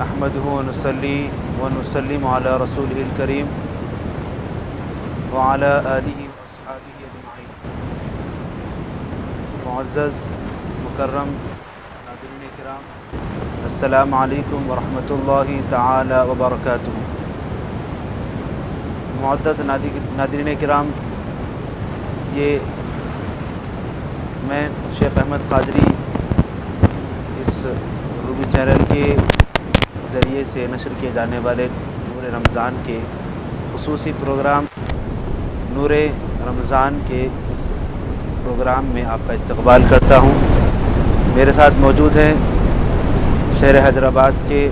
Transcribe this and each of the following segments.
نحمده ونصلي ونسلم على رسوله الكريم وعلى آله وأصحابه أجمعين. معزز مکرم ناظرین کرام، السلام علیکم ورحمۃ اللہ تعالی وبرکاتہ. معزز ناظرین کرام، یہ میں شیخ احمد قادری اس روبی چینل کے ذریعے سے نشر کیے جانے والے نور رمضان کے خصوصی پروگرام نور رمضان کے اس پروگرام میں آپ کا استقبال کرتا ہوں. میرے ساتھ موجود ہیں شہر حیدرآباد کے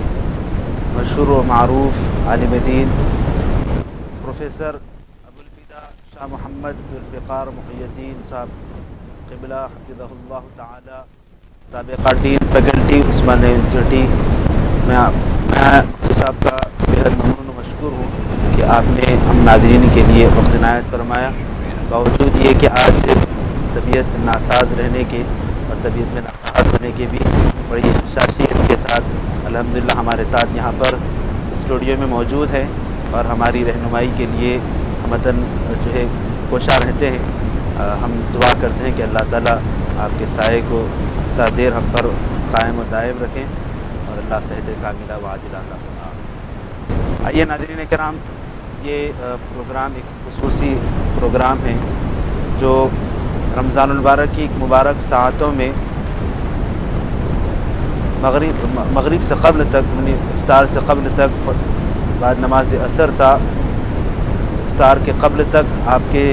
مشہور و معروف عالم دین پروفیسر ابوالفدا شاہ محمد ذوالفقار محی الدین صاحب قبلہ حفظہ اللہ تعالی، سابقہ ڈین فیکلٹی عثمانیہ یونیورسٹی. میں مفتی صاحب کا بےحد ممنون و مشکور ہوں کہ آپ نے ہم ناظرین کے لیے وقت عنایت فرمایا، باوجود یہ کہ آج طبیعت ناساز رہنے کے اور طبیعت میں نقصانات ہونے کے بھی بڑی حساسیت کے ساتھ الحمدللہ ہمارے ساتھ یہاں پر اسٹوڈیو میں موجود ہیں اور ہماری رہنمائی کے لیے ہمدن جو ہے کوشاں رہتے ہیں. ہم دعا کرتے ہیں کہ اللہ تعالیٰ آپ کے سائے کو تا دیر ہم پر قائم و دائم رکھیں اور اللہ صحت کاملہ و عاجلہ عطا فرمائیں. آئیے ناظرین کرام، یہ پروگرام ایک خصوصی پروگرام ہے جو رمضان المبارک کی مبارک ساعتوں میں مغرب سے قبل تک، یعنی افطار سے قبل تک، بعد نماز عصر تا افطار کے قبل تک آپ کے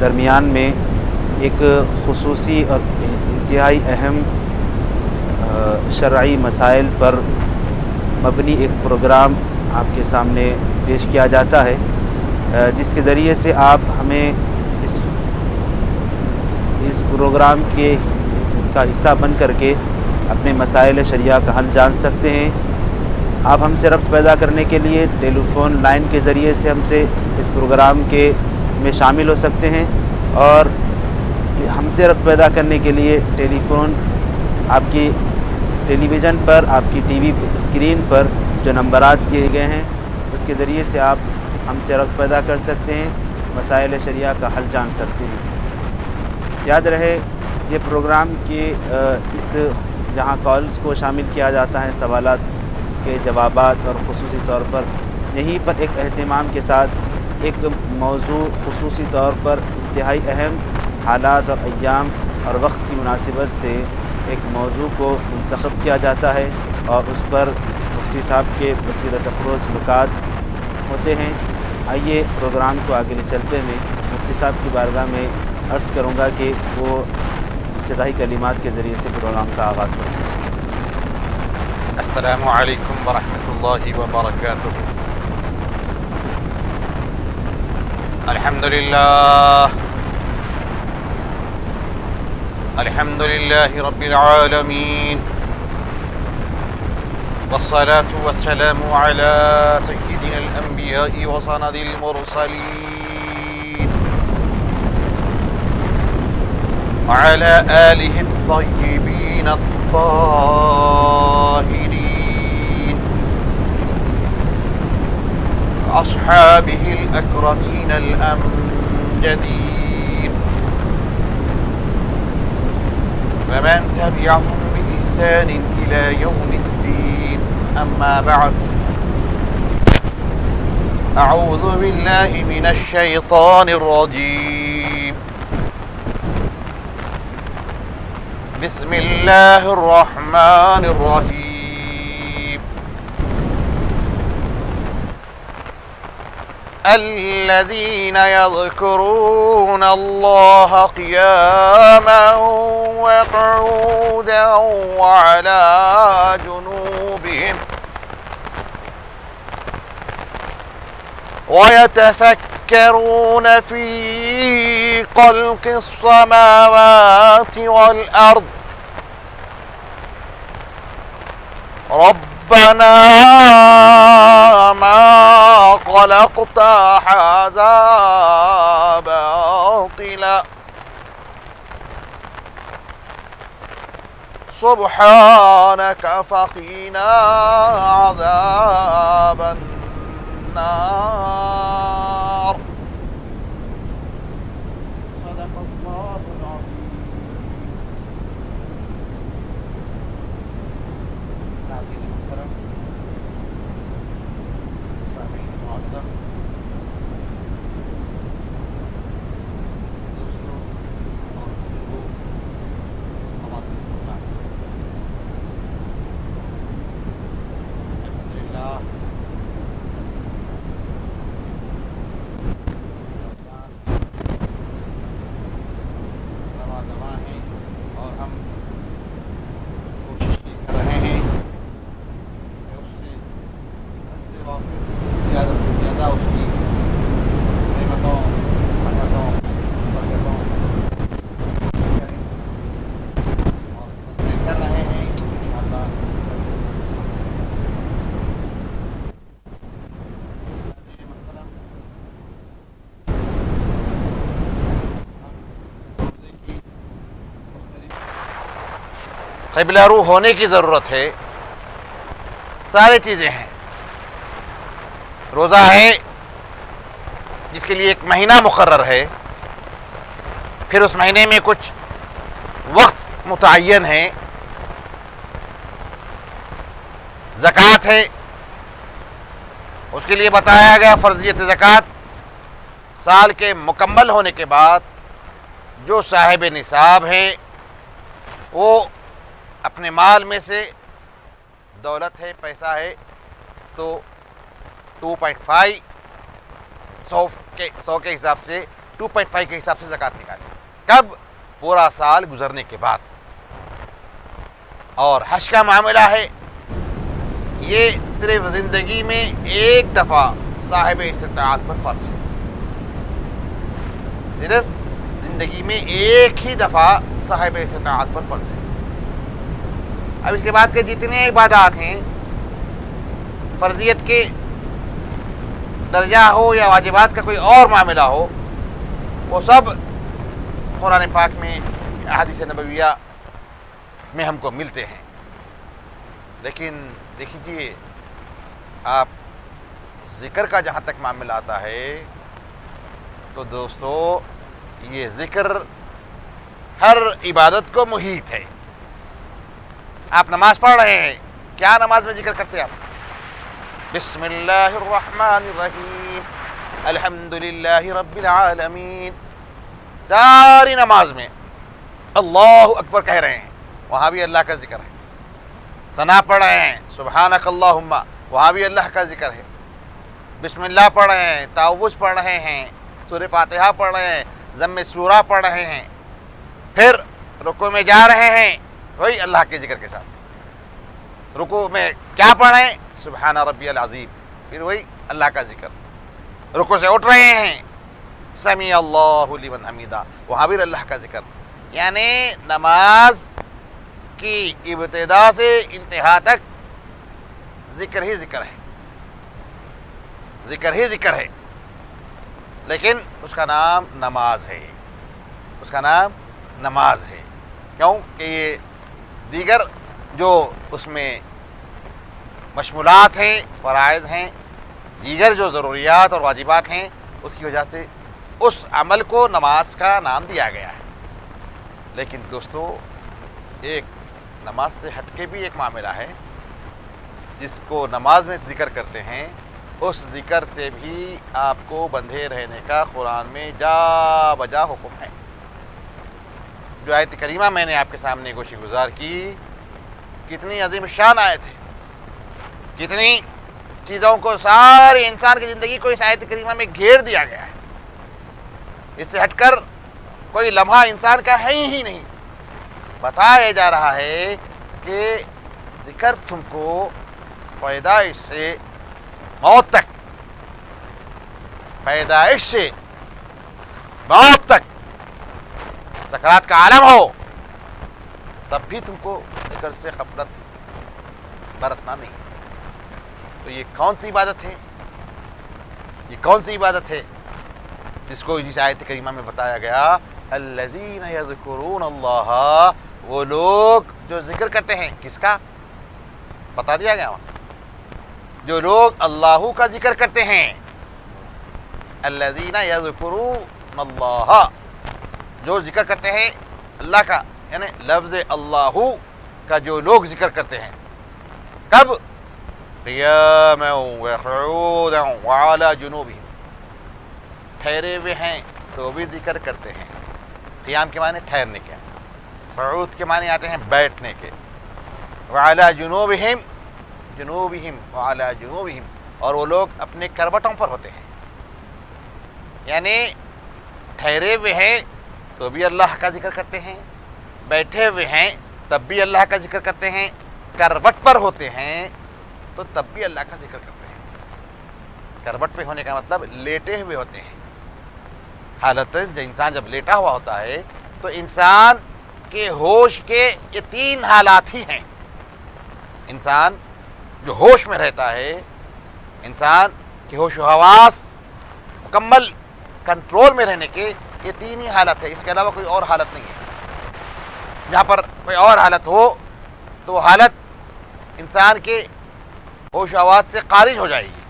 درمیان میں ایک خصوصی اور انتہائی اہم شرعی مسائل پر مبنی ایک پروگرام آپ کے سامنے پیش کیا جاتا ہے، جس کے ذریعے سے آپ ہمیں اس پروگرام کا حصہ بن کر کے اپنے مسائل شرعیہ کا حل جان سکتے ہیں. آپ ہم سے ربط پیدا کرنے کے لیے ٹیلی فون لائن کے ذریعے سے ہم سے اس پروگرام کے میں شامل ہو سکتے ہیں، اور ہم سے ربط پیدا کرنے کے لیے ٹیلی فون آپ کی ٹیلی ویژن پر، آپ کی ٹی وی اسکرین پر جو نمبرات کیے گئے ہیں اس کے ذریعے سے آپ ہم سے ربط پیدا کر سکتے ہیں، مسائل شرعیہ کا حل جان سکتے ہیں. یاد رہے یہ پروگرام کے اس جہاں کالز کو شامل کیا جاتا ہے، سوالات کے جوابات، اور خصوصی طور پر یہیں پر ایک اہتمام کے ساتھ ایک موضوع خصوصی طور پر انتہائی اہم حالات اور ایام اور وقت کی مناسبت سے ایک موضوع کو منتخب کیا جاتا ہے اور اس پر مفتی صاحب کے بصیرت افروز نکات ہوتے ہیں. آئیے پروگرام کو آگے لے چلتے ہوئے مفتی صاحب کی بارگاہ میں عرض کروں گا کہ وہ ابتدائی کلمات کے ذریعے سے پروگرام کا آغاز کریں. السلام علیکم ورحمۃ اللہ وبرکاتہ. الحمد للہ رب العالمین، والصلاة والسلام على سيدنا الأنبياء وسند المرسلين وعلى آله الطيبين الطاهرين وأصحابه الأكرمين الأمجدين ومن تبعهم بإحسان إلى يوم الدين. أما بعد، أعوذ بالله من الشيطان الرجيم. بسم الله الرحمن الرحيم. الذين يذكرون الله قياما وقعودا وعلى جنوبهم ويتفكرون في خلق السماوات والأرض ربنا ما خلقت هذا باطلا سبحانك فقنا عذاب النار صدق الله العظيم. ناظرین محترم، سامعین معزز، دوستوں اور بزرگوں، خواتین و حضرات، الحمدللہ رواں ہیں اور ہم کوشش یہ کر رہے ہیں کہ اس سے زیادہ سے زیادہ اس کی نعمتوں، رحمتوں، برکتوں کریں اور کر رہے ہیں انشاءاللہ. قبلہ رو ہونے کی ضرورت ہے. ساری چیزیں ہیں. روزہ ہے جس کے لیے ایک مہینہ مقرر ہے، پھر اس مہینے میں کچھ وقت متعین ہے. زکوٰۃ ہے، اس کے لیے بتایا گیا فرضیت زکوٰۃ سال کے مکمل ہونے کے بعد جو صاحب نصاب ہیں وہ اپنے مال میں سے، دولت ہے، پیسہ ہے تو 2.5 100 کے حساب سے 2.5 کے حساب سے زکوٰۃ نکالیں. کب؟ پورا سال گزرنے کے بعد. اور حج کا معاملہ ہے، یہ صرف زندگی میں ایک دفعہ صاحب استطاعت پر فرض ہے. صرف زندگی میں ایک ہی دفعہ صاحب استطاعت پر فرض ہے. اب اس کے بعد کے جتنے عبادات ہیں، فرضیت کے درجہ ہو یا واجبات کا کوئی اور معاملہ ہو، وہ سب قرآن پاک میں، احادیث نبویہ میں ہم کو ملتے ہیں. لیکن دیکھیے، آپ ذکر کا جہاں تک معاملہ آتا ہے تو دوستو یہ ذکر ہر عبادت کو محیط ہے. آپ نماز پڑھ رہے ہیں، کیا نماز میں ذکر کرتے ہیں آپ؟ بسم اللہ الرحمن الرحیم، الحمدللہ رب العالمین. ساری نماز میں اللہ اکبر کہہ رہے ہیں، وہاں بھی اللہ کا ذکر ہے. ثنا پڑھ رہے ہیں، سبحانک اللہم، وہاں بھی اللہ کا ذکر ہے. بسم اللہ پڑھ رہے ہیں، تعوذ پڑھ رہے ہیں، سورہ فاتحہ پڑھ رہے ہیں، ضم سورہ پڑھ رہے ہیں، پھر رکوع میں جا رہے ہیں وہی اللہ کے ذکر کے ساتھ. رکوع میں کیا پڑھ رہے ہیں؟ سبحان ربی العظیم، پھر وہی اللہ کا ذکر. رکوع سے اٹھ رہے ہیں، سمیع اللہ لمن حمیدہ، وہاں بھی اللہ کا ذکر. یعنی نماز کی ابتدا سے انتہا تک ذکر ہی ذکر ہے، ذکر ہی ذکر ہے. لیکن اس کا نام نماز ہے، اس کا نام نماز ہے. کیوں کہ یہ دیگر جو اس میں مشمولات ہیں، فرائض ہیں، دیگر جو ضروریات اور واجبات ہیں، اس کی وجہ سے اس عمل کو نماز کا نام دیا گیا ہے. لیکن دوستو ایک نماز سے ہٹ کے بھی ایک معاملہ ہے جس کو نماز میں ذکر کرتے ہیں. اس ذکر سے بھی آپ کو بندھے رہنے کا قرآن میں جا بجا حکم ہے. جو آیت کریمہ میں نے آپ کے سامنے گوشِ گزار کی، کتنی عظیم شان آیت ہے، کتنی چیزوں کو، سارے انسان کی زندگی کو اس آیت کریمہ میں گھیر دیا گیا ہے. اس سے ہٹ کر کوئی لمحہ انسان کا ہے ہی نہیں. بتایا جا رہا ہے کہ ذکر تم کو پیدائش سے موت تک، پیدائش سے موت تک سکرات کا عالم ہو تب بھی تم کو ذکر سے غفلت برتنا نہیں. تو یہ کون سی عبادت ہے؟ یہ کون سی عبادت ہے جس کو جس آیت کریمہ میں بتایا گیا الذین یذکرون اللہ وہ لوگ جو ذکر کرتے ہیں، کس کا بتا دیا گیا وہاں، جو لوگ اللہ کا ذکر کرتے ہیں، الذین یذکرون اللہ، جو ذکر کرتے ہیں اللہ کا، یعنی لفظ اللہ کا جو لوگ ذکر کرتے ہیں، کب؟ قیاما وقعودا وعلی جنوبہم، ٹھہرے ہوئے ہیں تو بھی ذکر کرتے ہیں، قیام کے معنی ٹھہرنے کے، قعود کے معنی آتے ہیں بیٹھنے کے، وعلی جنوبہم، وعلی جنوبہم، اور وہ لوگ اپنے کروٹوں پر ہوتے ہیں، یعنی ٹھہرے ہوئے ہیں تو بھی اللہ کا ذکر کرتے ہیں، بیٹھے ہوئے ہیں تب بھی اللہ کا ذکر کرتے ہیں، کروٹ پر ہوتے ہیں تو تب بھی اللہ کا ذکر کرتے ہیں۔ کروٹ پہ ہونے کا مطلب لیٹے ہوئے ہوتے ہیں، حالت جو انسان جب لیٹا ہوا ہوتا ہے تو انسان کے ہوش کے یہ تین حالات ہی ہیں۔ انسان جو ہوش میں رہتا ہے، انسان کے ہوش و حواس مکمل کنٹرول میں رہنے کے یہ تین ہی حالت ہے، اس کے علاوہ کوئی اور حالت نہیں ہے۔ جہاں پر کوئی اور حالت ہو تو وہ حالت انسان کے ہوش و حواس سے خارج ہو جائے گی۔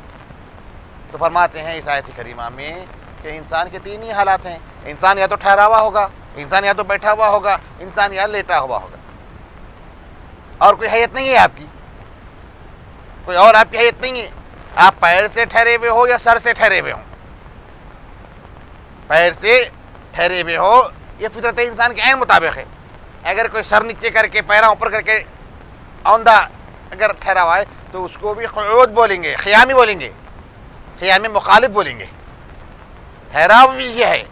تو فرماتے ہیں اس آیت کریمہ میں کہ انسان کے تین ہی حالات ہیں، انسان یا تو ٹھہرا ہوا ہوگا، انسان یا تو بیٹھا ہوا ہوگا، انسان یا لیٹا ہوا ہوگا، اور کوئی حیت نہیں ہے آپ کی، کوئی اور آپ کی حیت نہیں ہے۔ آپ پیر سے ٹھہرے ہوئے ہو یا سر سے ٹھہرے ہوئے ہوں، پیر سے ٹھہرے ہوئے ہو یہ فطرت انسان کے عین مطابق ہے۔ اگر کوئی سر نیچے کر کے پیروں اوپر کر کے اوندھا اگر ٹھہرا ہوا ہے تو اس کو بھی قعود بولیں گے، قیامی بولیں گے، قیامی مخالف بولیں گے۔ ٹھہراؤ بھی یہ ہے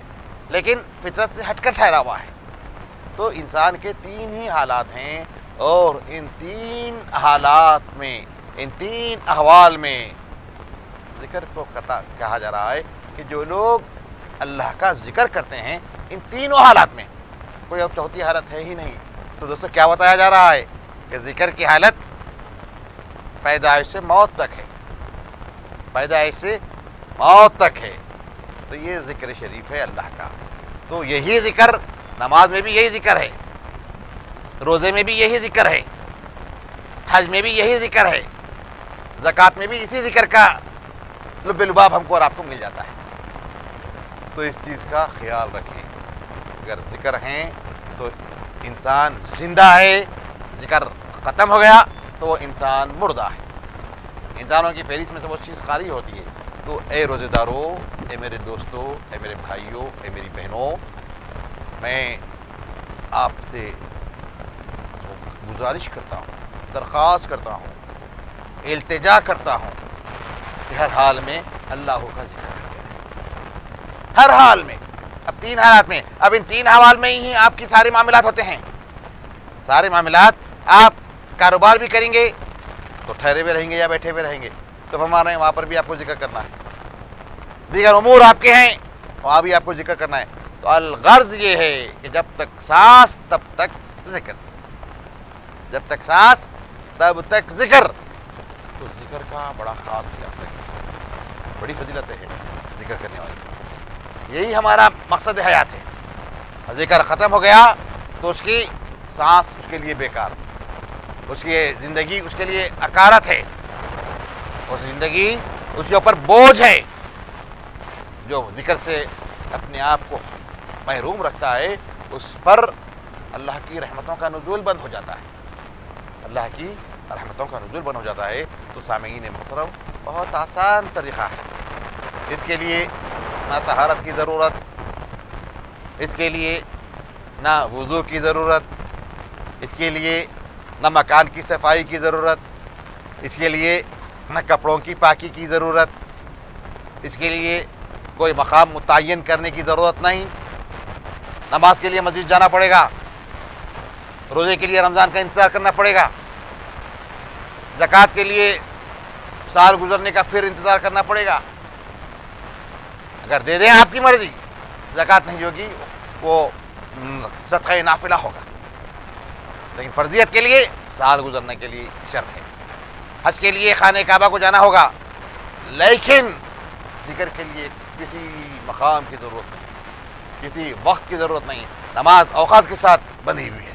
لیکن فطرت سے ہٹ کر ٹھہرا ہوا ہے۔ تو انسان کے تین ہی حالات ہیں، اور ان تین حالات میں، ان تین احوال میں ذکر کو کہا جا رہا ہے کہ جو لوگ اللہ کا ذکر کرتے ہیں ان تینوں حالات میں، کوئی اب چوتھی حالت ہے ہی نہیں۔ تو دوستو کیا بتایا جا رہا ہے کہ ذکر کی حالت پیدائش سے موت تک ہے، پیدائش سے موت تک ہے۔ تو یہ ذکر شریف ہے اللہ کا۔ تو یہی ذکر نماز میں بھی یہی ذکر ہے، روزے میں بھی یہی ذکر ہے، حج میں بھی یہی ذکر ہے، زکوٰۃ میں بھی اسی ذکر کا لب لباب ہم کو اور آپ کو مل جاتا ہے۔ تو اس چیز کا خیال رکھیں، اگر ذکر ہیں تو انسان زندہ ہے، ذکر ختم ہو گیا تو وہ انسان مردہ ہے۔ انسانوں کی فہرست میں سے وہ چیز خالی ہوتی ہے۔ تو اے روزے دارو، اے میرے دوستو، اے میرے بھائیوں، اے میری بہنوں، میں آپ سے گزارش کرتا ہوں، درخواست کرتا ہوں، التجا کرتا ہوں کہ ہر حال میں اللہ کا ذکر کرتے رہیں، ہر حال میں۔ اب تین حالات میں، اب ان تین حوال میں ہی آپ کی سارے معاملات ہوتے ہیں، سارے معاملات۔ آپ کاروبار بھی کریں گے تو ٹھہرے ہوئے رہیں گے یا بیٹھے ہوئے رہیں گے، تو ہم رہے ہیں وہاں پر بھی آپ کو ذکر کرنا ہے۔ دیگر امور آپ کے ہیں وہاں بھی آپ کو ذکر کرنا ہے۔ تو الغرض یہ ہے کہ جب تک سانس تب تک ذکر، جب تک سانس تب تک ذکر۔ تو ذکر کا بڑا خاص خیال رکھیں، بڑی فضیلت ہے ذکر کرنے والی، یہی ہمارا مقصد حیات ہے۔ ذکر ختم ہو گیا تو اس کی سانس اس کے لیے بیکار، اس کی زندگی اس کے لیے اکارت ہے، اس زندگی اس کے اوپر بوجھ ہے۔ جو ذکر سے اپنے آپ کو محروم رکھتا ہے اس پر اللہ کی رحمتوں کا نزول بند ہو جاتا ہے، اللہ کی رحمتوں کا نزول بند ہو جاتا ہے۔ تو سامعین محترم، بہت آسان طریقہ ہے، اس کے لیے نہ طہارت کی ضرورت، اس کے لیے نہ وضو کی ضرورت، اس کے لیے نہ مکان کی صفائی کی ضرورت، اس کے لیے نہ کپڑوں کی پاکی کی ضرورت، اس کے لیے کوئی مقام متعین کرنے کی ضرورت نہیں۔ نماز کے لیے مسجد جانا پڑے گا، روزے کے لیے رمضان کا انتظار کرنا پڑے گا، زکوٰۃ کے لیے سال گزرنے کا پھر انتظار کرنا پڑے گا۔ اگر دے دیں آپ کی مرضی، زکوٰۃ نہیں ہوگی، وہ صدقہ نافلہ ہوگا، لیکن فرضیت کے لیے سال گزرنے کے لیے شرط ہے۔ حج کے لیے خانہ کعبہ کو جانا ہوگا، لیکن ذکر کے لیے کسی مقام کی ضرورت نہیں، کسی وقت کی ضرورت نہیں۔ نماز اوقات کے ساتھ بندھی ہوئی ہے،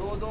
2-2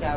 4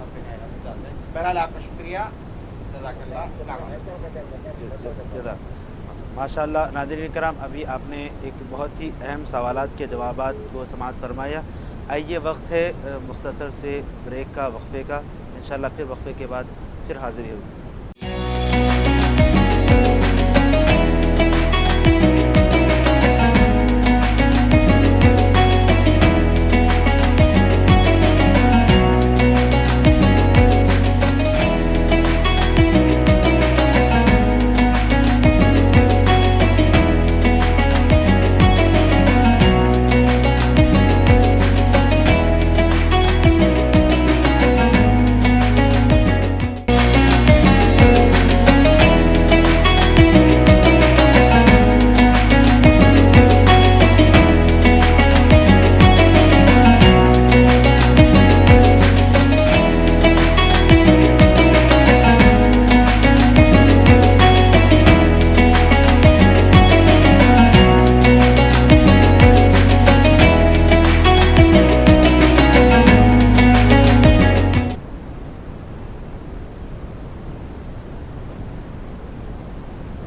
رب کائنات ذات ہے. بہرحال آپ کا شکریہ. جزاک اللہ. ماشاء اللہ. ناظرین کرام، ابھی آپ نے ایک بہت ہی اہم سوالات کے جوابات کو سماعت فرمایا. آئیے وقت ہے مختصر سے بریک کا، وقفے کا. انشاءاللہ پھر وقفے کے بعد پھر حاضری ہوگی.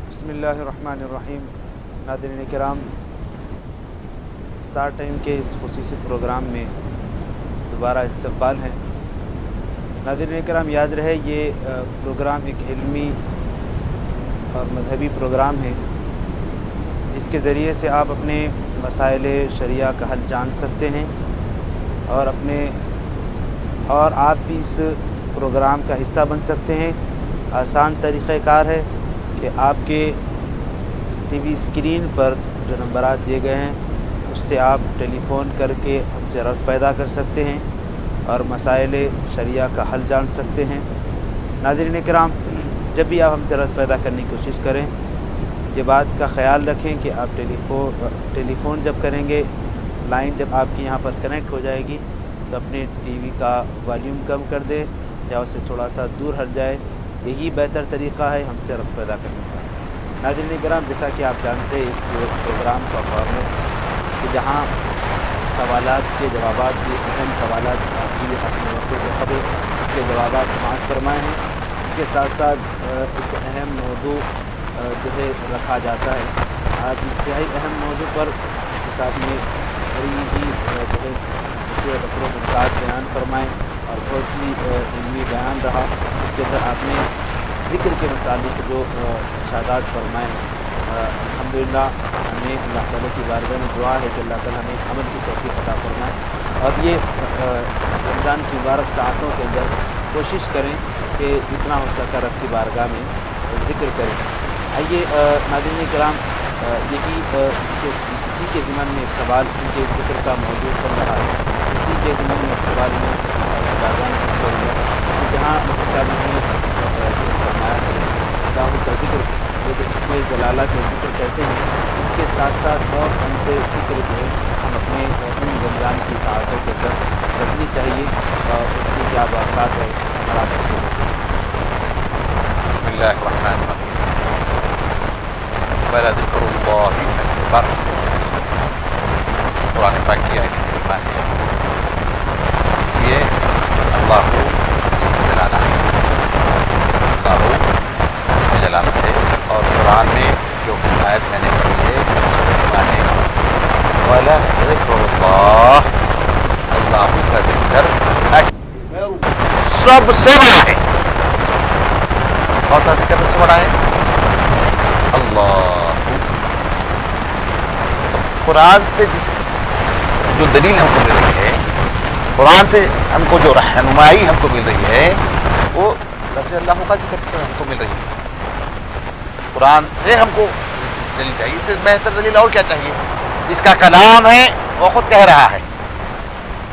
بسم اللہ الرحمن الرحیم. ناظرین کرام، افطار ٹائم کے اس خصوصی پروگرام میں دوبارہ استقبال ہے. ناظرین کرام، یاد رہے یہ پروگرام ایک علمی اور مذہبی پروگرام ہے. اس کے ذریعے سے آپ اپنے مسائل شرعیہ کا حل جان سکتے ہیں اور آپ بھی اس پروگرام کا حصہ بن سکتے ہیں. آسان طریقہ کار ہے کہ آپ کے ٹی وی اسکرین پر جو نمبرات دیے گئے ہیں اس سے آپ ٹیلی فون کر کے ہم سے ربط پیدا کر سکتے ہیں اور مسائل شرعیہ کا حل جان سکتے ہیں. ناظرین کرام، جب بھی آپ ہم سے ربط پیدا کرنے کی کوشش کریں، یہ بات کا خیال رکھیں کہ آپ ٹیلی فون جب کریں گے، لائن جب آپ کی یہاں پر کنیکٹ ہو جائے گی تو اپنے ٹی وی کا والیوم کم کر دیں یا اسے تھوڑا سا دور ہٹ جائے. یہی بہتر طریقہ ہے ہم سے ربط پیدا کرنے کا. ناظرین کرام، جیسا کہ آپ جانتے ہیں، اس پروگرام کا فارمیٹ کہ جہاں سوالات کے جوابات بھی، اہم سوالات آپ کی اپنے وقت سے قبل اس کے جوابات سماعت فرمائے ہیں. اس کے ساتھ ساتھ ایک اہم موضوع جو ہے رکھا جاتا ہے. آج انتہائی اہم موضوع پر صاحب نے بڑی ہی جو ہے اسے رقم و ممتاز بیان فرمائیں اور بہت ہی علمی بیان رہا. اس کے اندر آپ نے ذکر کے متعلق جو ارشادات فرمائے، الحمدللہ ہمیں اللہ تعالیٰ کی بارگاہ میں دعا ہے کہ اللہ تعالیٰ ہمیں عمل کی توفیق عطا فرمائے. اور یہ رمضان کی مبارک ساعتوں کے اندر کوشش کریں کہ جتنا ہو سکا رب کی بارگاہ میں ذکر کریں. آئیے ناظرین کرام، اسی کے ضمن میں ایک سوال، کیونکہ ذکر کا موضوع چل رہا ہے، اسی کے ضمن میں ایک سوال میں بارگاہ میں پیش کروں گا کہ جہاں صاحب نے فرمایا ہے اللہ کا ذکر، جو کہ اس میں جلالہ کے ذکر کہتے ہیں، اس کے ساتھ ساتھ اور ہم سے ذکر جو ہے ہم اپنے ان رمضان کی ساعتوں کے اندر رکھنی چاہیے اور اس کی کیا برکات ہے ثمرات سے ہوتے ہیں. بسم اللہ الرحمن الرحیم. وَلَذِكْرُ اللَّهِ أَكْبَرُ. قرآن پاک کی آیت کریمہ ہے. یہ اللہ اس میں جلانا ہے، اللہ اس میں جلانا ہے. اور قرآن میں جو آیت میں نے پڑھی ہے وہ ہے وَلَذِكْرُ اللَّهِ، اللہ کا ذکر سب سے بڑا ہے. کون سا ذکر سب سے بڑا ہے؟ اللہ. قرآن سے جو دلیل ہم کو مل رہی ہے، قرآن سے ہم کو جو رہنمائی ہم کو مل رہی ہے، وہ لفظ اللہ کا ذکر سے ہم کو مل رہی ہے. قرآن سے ہم کو دلیل چاہیے، اس سے بہتر دلیل اور کیا چاہیے؟ جس کا کلام ہے وہ خود کہہ رہا ہے،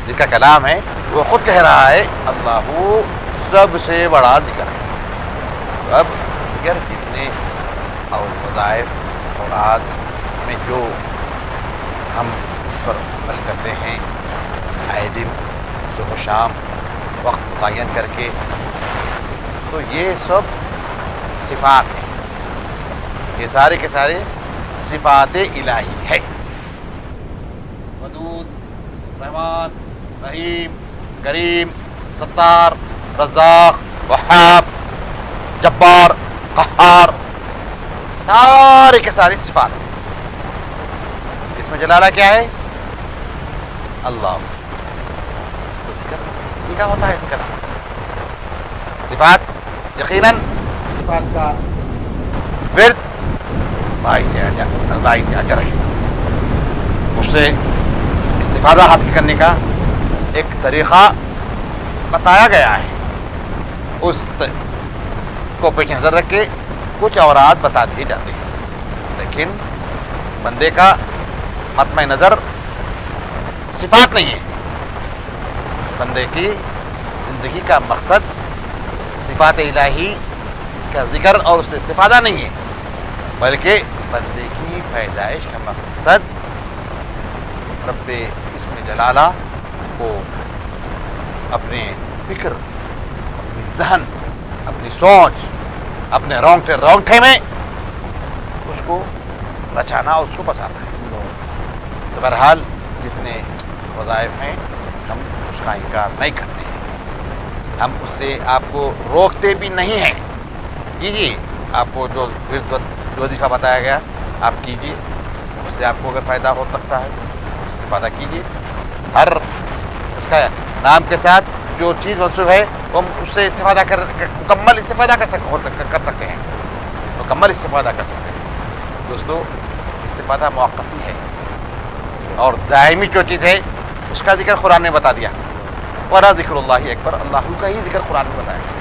جس کا کلام ہے وہ خود کہہ رہا ہے اللہ سب سے بڑا ذکر ہے. تو اب ذکر جتنے اور وظائف اوراد میں جو ہم اس پر عمل کرتے ہیں آئے دن صبح و شام وقت متعین کر کے، تو یہ سب صفات ہیں، یہ سارے کے سارے صفات الہی ہے. ودود، رحمان، رحیم، کریم، ستار, رزاق, وہاب, جبار, قہار, سارے کے ساری صفات ہیں. اس میں جلالہ کیا ہے؟ اللہ. تو ذکر اسی کا ہوتا ہے. ذکر صفات یقیناً صفات کا ورد باعث اجر ہے. اس سے استفادہ حاصل کرنے کا ایک طریقہ بتایا گیا ہے. اس کو پیش نظر رکھ کے کچھ اورات بتا دیے جاتے ہیں, لیکن بندے کا مطمع نظر صفات نہیں ہے. بندے کی زندگی کا مقصد صفات الہی کا ذکر اور اس سے استفادہ نہیں ہے, بلکہ بندے کی پیدائش کا مقصد رب اسم جلالہ کو اپنے فکر, اپنی ذہن, اپنی سوچ, اپنے رونگٹے میں اس کو رچانا اور اس کو بسانا ہے. تو بہرحال جتنے وظائف ہیں ہم اس کا انکار نہیں کرتے ہیں, ہم اس سے آپ کو روکتے بھی نہیں ہیں. کیجیے, آپ کو جو وظیفہ بتایا گیا آپ کیجیے, اس سے آپ کو اگر فائدہ ہو سکتا ہے استفادہ کیجیے. ہر اس کا نام کے ساتھ جو چیز منسوب ہے وہ اس سے استفادہ مکمل استفادہ کر سکتے ہیں, مکمل استفادہ کر سکتے ہیں. دوستو, استفادہ موقتی ہے اور دائمی جو چیز ہے اس کا ذکر قرآن نے بتا دیا. وَلَا ذِكْرُ اللَّهِ اکبر, اللہ کا ہی ذکر قرآن میں بتایا گیا.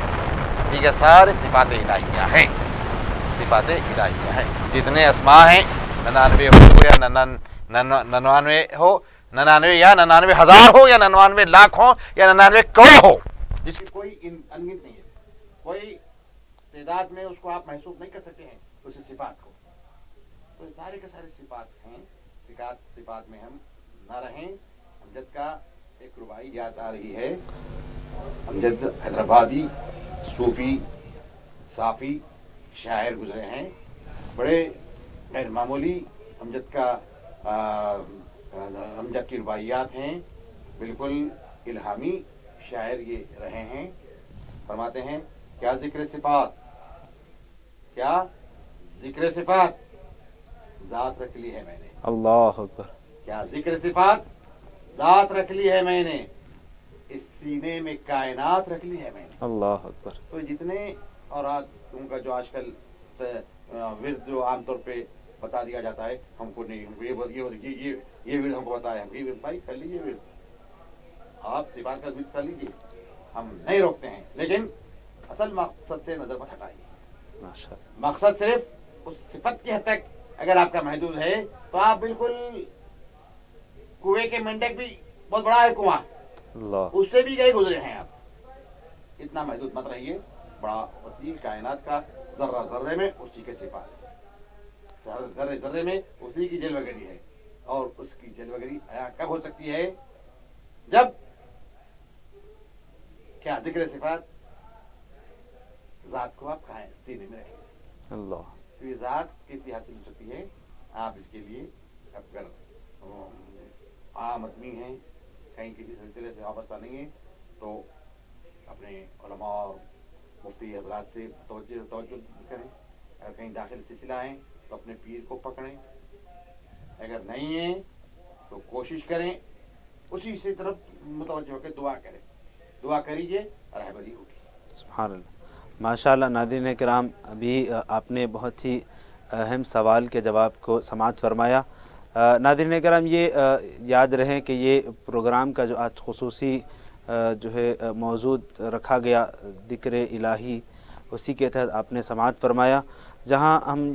دیگر سارے صفات الہیہ ہیں, صفات الہیہ ہیں. جتنے اسماء ہیں 99 ہو یا 99 ہو, 99 یا 99,000 ہو یا 99 لاکھ ہو یا 99 کروڑ ہو, جس کی کوئی انگنت نہیں ہے, کوئی تعداد میں اس کو آپ محسوس نہیں کر سکتے ہیں اسی صفات کو. تو سارے کے سارے صفات ہیں. صفات میں ہم نہ رہیں. امجد کا ایک ربائی یاد آ رہی ہے. امجد حیدرآبادی صوفی صافی شاعر گزرے ہیں, بڑے غیر معمولی امجد کی رباعیات ہیں, بالکل الہامی شاعر یہ رہے ہیں. فرماتے ہیں کیا ذکر صفات, کیا ذکر صفات ذات رکھ لی ہے میں نے. اللہ اکبر. کیا ذکر صفات ذات رکھ لی ہے میں نے, اس سینے میں کائنات رکھ لی ہے میں نے. اللہ اکبر. تو جتنے اور ان کا جو آج کل ورد جو عام طور پہ بتا دیا جاتا ہے, ہم کو نہیں, ہم کو یہ ورد ہم کو بتایا, ہم یہ بھائی کر لیجیے ورد, آپ صفات کا ورد کر لیجیے, ہم نہیں روکتے ہیں, لیکن اصل مقصد سے نظر مت ہٹائیے. مقصد صرف اس صفت کی حد تک اگر آپ کا محدود ہے تو آپ بالکل کنویں کے مینڈک بھی بہت بڑا ہے کنواں, اس سے بھی گئے گزرے ہیں آپ, اتنا محدود مت رہیے. بڑا وسیع کائنات کا ذرہ ذرے میں اسی کے صفات, ذرے ذرے میں اسی کی جلوگری ہے. اور اس کی جلوگری کب ہو سکتی ہے؟ جب کیا ذکر صفات ذات کو آپ کھائیں سینے میں رکھیں. اللہ. تو یہ ذات کیسی حاصل ہو سکتی ہے؟ آپ اس کے لیے اگر عام آدمی ہیں, کہیں کسی سلسلے سے وابستہ نہیں ہیں, تو اپنے علماء اور مفتی حضرات سے توجہ کریں. اگر کہیں داخل سلسلہ ہیں تو اپنے پیر کو پکڑیں, اگر نہیں ہیں تو کوشش کریں اسی سے طرف متوجہ ہو کے دعا کریں. دعا کریے رہبری ہوگی. سبحان اللہ. ماشاء اللہ. ناظرین کرام, ابھی آپ نے بہت ہی اہم سوال کے جواب کو سماعت فرمایا. ناظرین کرام, یہ یاد رہیں کہ یہ پروگرام کا جو آج خصوصی جو ہے موضوع رکھا گیا ذکر الہی, اسی کے تحت آپ نے سماعت فرمایا. جہاں ہم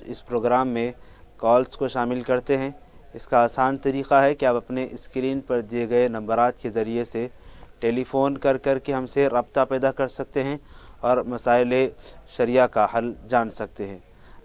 اس پروگرام میں کالز کو شامل کرتے ہیں. اس کا آسان طریقہ ہے کہ آپ اپنے اسکرین پر دیے گئے نمبرات کے ذریعے سے ٹیلی فون کر کے ہم سے رابطہ پیدا کر سکتے ہیں اور مسائل شرعیہ کا حل جان سکتے ہیں.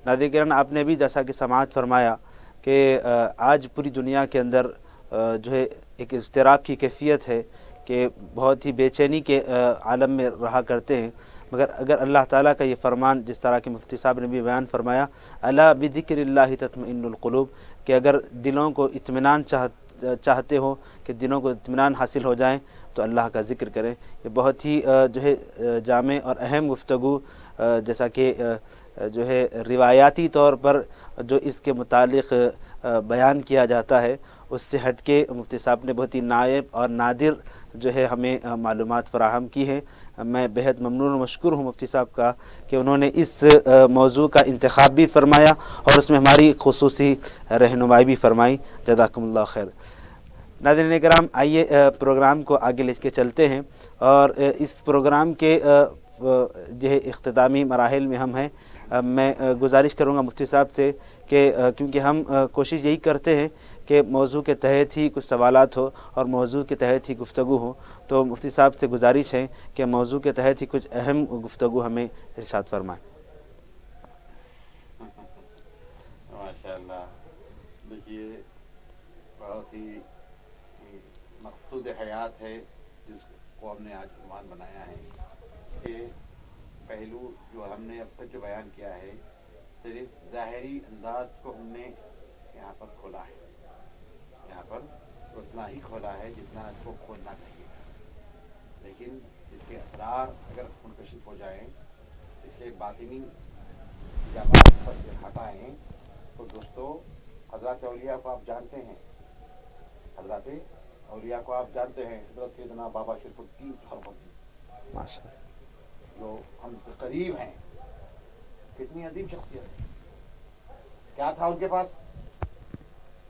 ناظرین, آپ نے بھی جیسا کہ سماعت فرمایا کہ آج پوری دنیا کے اندر جو ہے ایک اضطراب کی کیفیت ہے کہ بہت ہی بے چینی کے عالم میں رہا کرتے ہیں. مگر اگر اللہ تعالیٰ کا یہ فرمان, جس طرح کہ مفتی صاحب نے بھی بیان فرمایا, الا بذکر اللہ تطمئن القلوب, کہ اگر دلوں کو اطمینان چاہتے ہو کہ دلوں کو اطمینان حاصل ہو جائیں, تو اللہ کا ذکر کریں. یہ بہت ہی جو ہے جامع اور اہم گفتگو جیسا کہ جو ہے روایاتی طور پر جو اس کے متعلق بیان کیا جاتا ہے اس سے ہٹ کے مفتی صاحب نے بہت ہی نائب اور نادر جو ہے ہمیں معلومات فراہم کی ہیں. میں بہت ممنون و مشکور ہوں مفتی صاحب کا کہ انہوں نے اس موضوع کا انتخاب بھی فرمایا اور اس میں ہماری خصوصی رہنمائی بھی فرمائی. جزاکم اللہ خیر. ناظرین کرام، آئیے پروگرام کو آگے لے کے چلتے ہیں اور اس پروگرام کے جو ہے اختتامی مراحل میں ہم ہیں. میں گزارش کروں گا مفتی صاحب سے کہ کیونکہ ہم کوشش یہی کرتے ہیں کہ موضوع کے تحت ہی کچھ سوالات ہو اور موضوع کے تحت ہی گفتگو ہو، تو مفتی صاحب سے گزارش ہے کہ موضوع کے تحت ہی کچھ اہم گفتگو ہمیں ارشاد فرمائیں. ماشاء اللہ. دیکھیے بہت ہی مقصود حیات ہے جس کو ہم نے آج عنوان بنایا ہے کہ پہلو جو ہم نے اب تک جو بیان کیا ہے صرف ظاہری انداز کو ہم نے یہاں پر کھولا ہے، یہاں پر اتنا ہی کھولا ہے جتنا اس کو کھولنا چاہیے تھا، لیکن اس کے اثرات اگر منکشف ہو جائیں، اس کے باطنی جامعات پر سے ہٹائیں تو دوستو حضرات اولیاء کو آپ جانتے ہیں، حضرات اولیاء کو آپ جانتے ہیں، حضرت سیدنا بابا شریف الدین سہروردی جو ہم سے قریب ہیں، کتنی عظیم شخصیت ہے. کیا تھا ان کے پاس؟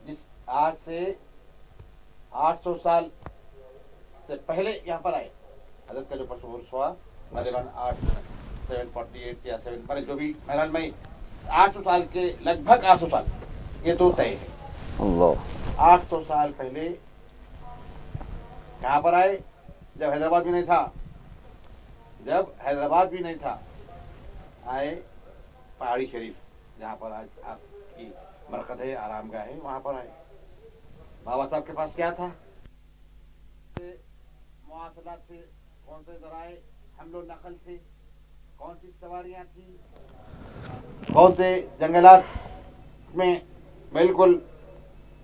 جس آج سے 800 سال سے پہلے یہاں پر آئے حضرت کا جو پرسورس ہوا غالباً 748 یا 7 پر جو بھی بہرحال میں 800 سال کے لگ بھگ 800 سال یہ تو طے ہے. اللہ 800 سال پہلے کہاں پر آئے؟ جب حیدرآباد بھی نہیں تھا، جب حیدرآباد بھی نہیں تھا آئے پہاڑی شریف جہاں پر آج آپ کی مرکز ہے، آرام گاہ ہے، وہاں پر آئے. بابا صاحب کے پاس کیا تھا؟ مواصلات تھے، کون سے ذرائع حمل و نقل تھے، کون سی سواریاں تھیں، کون سے جنگلات میں بالکل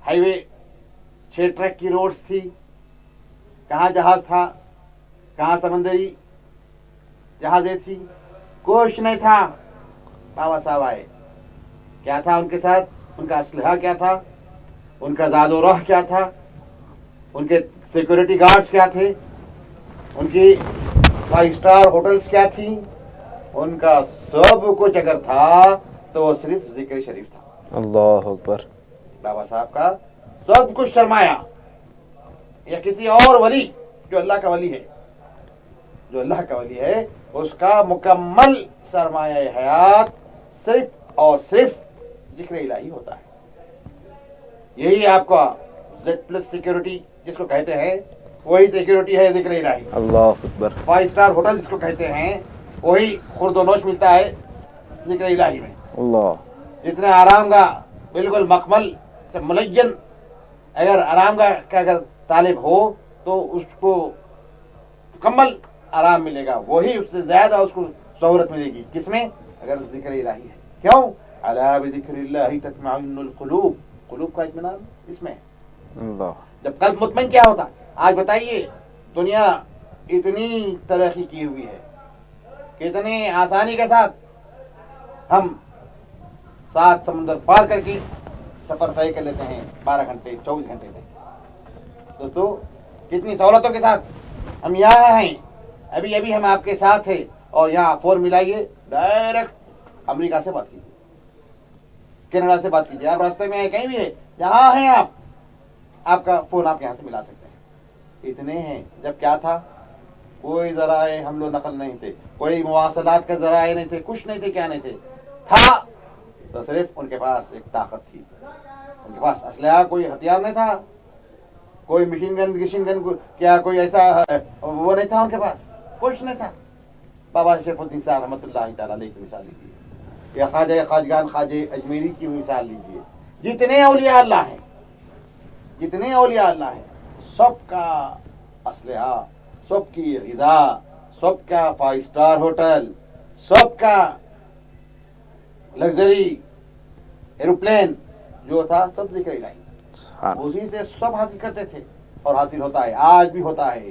ہائی وے 6 ٹریک کی روڈز تھی، کہاں جہاز تھا، کہاں سمندری جہازیں تھی، کچھ نہیں تھا. بابا صاحب آئے، کیا تھا ان کے ساتھ؟ ان کا اسلحہ کیا تھا؟ ان کا زاد و رہ کیا تھا؟ ان کے سیکورٹی گارڈز کیا تھے؟ ان کی 5 اسٹار ہوٹلز کیا تھیں؟ ان کا سب کچھ اگر تھا تو وہ صرف ذکر شریف تھا. اللہ اکبر. بابا صاحب کا سب کچھ سرمایہ یا کسی اور ولی جو اللہ کا ولی ہے، جو اللہ کا ولی ہے اس کا مکمل سرمایہ حیات صرف اور صرف ذکر الہی ہوتا ہے. یہی آپ کا Z+ سیکورٹی جس کو کہتے ہیں وہی سیکورٹی ہے ذکر الہی. اللہ اکبر. 5 اسٹار ہوٹل جس کو کہتے ہیں وہی خورد و نوش ملتا ہے ذکر الہی میں. اللہ جتنے آرام گاہ بالکل مکمل سے ملین اگر آرام گاہ کا اگر طالب ہو تو اس کو مکمل آرام ملے گا، وہی اس سے زیادہ اس کو سہولت ملے گی. کس میں؟ اگر ذکر الہی ہے. کیوں؟ الا بذکر اللہ تطمئن القلوب. قلوب کا اطمینان اس میں. اللہ. جب قلب مطمئن کیا ہوتا؟ آج بتائیے دنیا اتنی ترقی کی ہوئی ہے، کتنی آسانی کے ساتھ ہم 7 سمندر پار کر کے سفر طے کر لیتے ہیں 12 گھنٹے 24 گھنٹے میں. دوستو کتنی سہولتوں کے ساتھ ہم یہاں ہیں. ابھی ہم آپ کے ساتھ ہیں اور یہاں فون ملائیے ڈائریکٹ امریکہ سے بات کیجیے، کینیڈا سے بات کیجیے، آپ راستے میں ہیں کہیں بھی ہے جہاں ہیں آپ کا فون آپ یہاں سے ملا سکتے ہیں. اتنے ہیں. جب کیا تھا؟ کوئی ذرائع حمل و نقل نہیں تھے، کوئی مواصلات کے ذرائع نہیں تھے، کچھ نہیں تھے. کیا نہیں تھے؟ تھا تو صرف ان کے پاس ایک طاقت تھی. ان کے پاس اسلحہ کوئی ہتھیار نہیں تھا، کوئی مشین گن کیا کوئی ایسا وہ نہیں تھا ان کے پاس، کچھ نہیں تھا. بابا شریف الدین صاحب رحمۃ اللہ تعالیٰ علیہ کی مثال لیجیے یا خواجہ خواجگان خواجہ اجمیری کی مثال لیجیے. جتنے اولیاء اللہ ہیں، جتنے اولیاء اللہ ہیں، سب کا اسلحہ، سب کی غذا، سب کا 5 اسٹار ہوٹل، سب کا لگژری ایروپلین جو تھا سب ذکر الہی. اسی سے سب حاصل کرتے تھے اور حاصل ہوتا ہے، آج بھی ہوتا ہے.